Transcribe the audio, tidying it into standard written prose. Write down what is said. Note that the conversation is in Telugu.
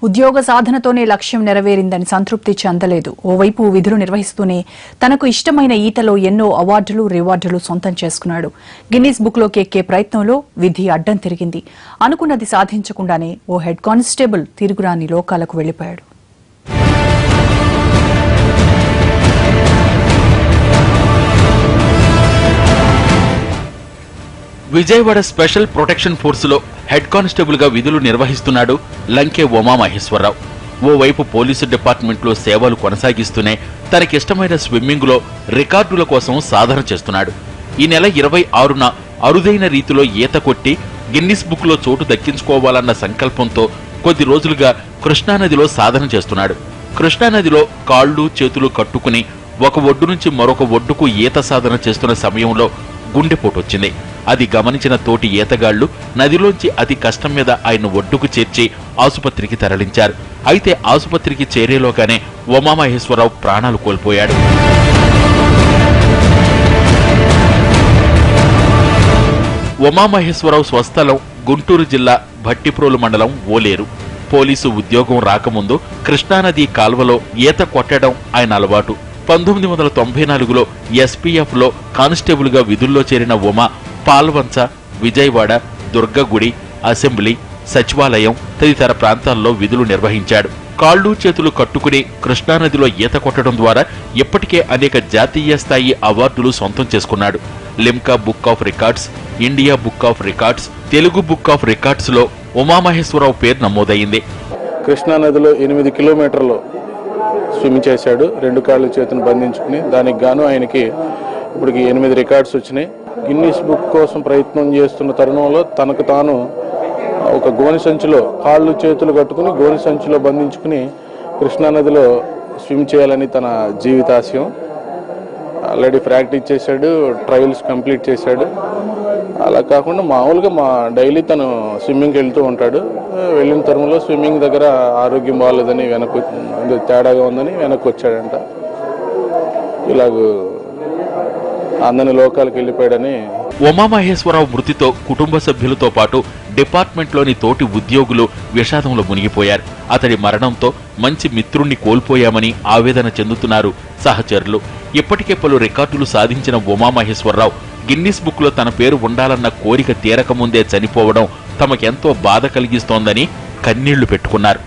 ఉద్యోగ సాధనతోనే లక్ష్యం నెరవేరిందని సంతృప్తి చెందలేదు. ఓవైపు విధులు నిర్వహిస్తూనే తనకు ఇష్టమైన ఈతలో ఎన్నో అవార్డులు రివార్డులు సొంతం చేసుకున్నాడు. గిన్నిస్ బుక్లోకి ఎక్కే ప్రయత్నంలో విధి అడ్డం తిరిగింది. అనుకున్నది సాధించకుండానే ఓ హెడ్ కానిస్టేబుల్ తిరుగురాని లోకాలకు వెళ్లిపోయాడు. విజయవాడ స్పెషల్ ప్రొటెక్షన్ ఫోర్సులో హెడ్ కానిస్టేబుల్ గా విధులు నిర్వహిస్తున్నాడు లంకే ఉమామహేశ్వరరావు. ఓవైపు పోలీసు డిపార్ట్మెంట్లో సేవలు కొనసాగిస్తూనే తనకిష్టమైన స్విమ్మింగ్ లో రికార్డుల కోసం సాధన చేస్తున్నాడు. ఈ నెల 26న అరుదైన రీతిలో ఈత కొట్టి గిన్నిస్ బుక్ లో చోటు దక్కించుకోవాలన్న సంకల్పంతో కొద్ది రోజులుగా కృష్ణానదిలో సాధన చేస్తున్నాడు. కృష్ణానదిలో కాళ్ళు చేతులు కట్టుకుని ఒక ఒడ్డు నుంచి మరొక ఒడ్డుకు ఈత సాధన చేస్తున్న సమయంలో గుండెపోటు వచ్చింది. అది గమనించిన తోటి ఈతగాళ్లు నదిలోంచి అతి కష్టం మీద ఆయన ఒడ్డుకు చేర్చి ఆసుపత్రికి తరలించారు. అయితే ఆసుపత్రికి చేరేలోగానే ఉమామహేశ్వరరావు ప్రాణాలు కోల్పోయాడు. ఉమామహేశ్వరరావు స్వస్థలం గుంటూరు జిల్లా భట్టిప్రోలు మండలం ఓలేరు. పోలీసు ఉద్యోగం రాకముందు కృష్ణానది కాల్వలో ఈత కొట్టడం ఆయన అలవాటు. 1994లో ఎస్పీఎఫ్ లో కానిస్టేబుల్ గా విధుల్లో చేరిన ఉమా పాల్వంచ, విజయవాడ, దుర్గగుడి, అసెంబ్లీ, సచివాలయం తదితర ప్రాంతాల్లో విధులు నిర్వహించాడు. కాళ్ళు చేతులు కట్టుకుని కృష్ణానదిలో ఈత కొట్టడం ద్వారా ఇప్పటికే అనేక జాతీయ స్థాయి అవార్డులు సొంతం చేసుకున్నాడు. Limca book of records, India book of records, Telugu book of records లో ఉమామహేశ్వరరావు పేరు నమోదైంది. కృష్ణానదిలో 8 కిలోమీటర్లు స్విమ్ చేశాడు, 2 కాళ్ళు చేతులు బంధించుకుని. దానికి గాను ఆయనకి ఇప్పటికి 8 రికార్డ్స్ వచ్చినాయి. గిన్నిస్ బుక్ కోసం ప్రయత్నం చేస్తున్న తరుణంలో తనకు తాను ఒక గోని సంచిలో కాళ్ళు చేతులు కట్టుకుని గోని సంచిలో బంధించుకుని కృష్ణానదిలో స్విమ్ చేయాలని తన జీవితాశయం. ఆల్రెడీ ప్రాక్టీస్ చేశాడు, ట్రయల్స్ కంప్లీట్ చేశాడు. అలా కాకుండా మామూలుగా డైలీ తను స్విమ్మింగ్కి వెళ్తూ ఉంటాడు. వెళ్ళిన తరుణంలో స్విమ్మింగ్ దగ్గర ఆరోగ్యం బాగాలేదని తేడాగా ఉందని వెనక్కి వచ్చాడంట. ఇలాగ అందరి లోకాలకు వెళ్ళిపోయాడని. ఉమామహేశ్వరరావు మృతితో కుటుంబ సభ్యులతో పాటు డిపార్ట్మెంట్లోని తోటి ఉద్యోగులు విషాదంలో మునిగిపోయారు. అతడి మరణంతో మంచి మిత్రుణ్ణి కోల్పోయామని ఆవేదన చెందుతున్నారు సహచరులు. ఇప్పటికే పలు రికార్డులు సాధించిన ఉమామహేశ్వరరావు గిన్నిస్ బుక్ లో తన పేరు ఉండాలన్న కోరిక తీరకముందే చనిపోవడం తమకెంతో బాధ కలిగిస్తోందని కన్నీళ్లు పెట్టుకున్నారు.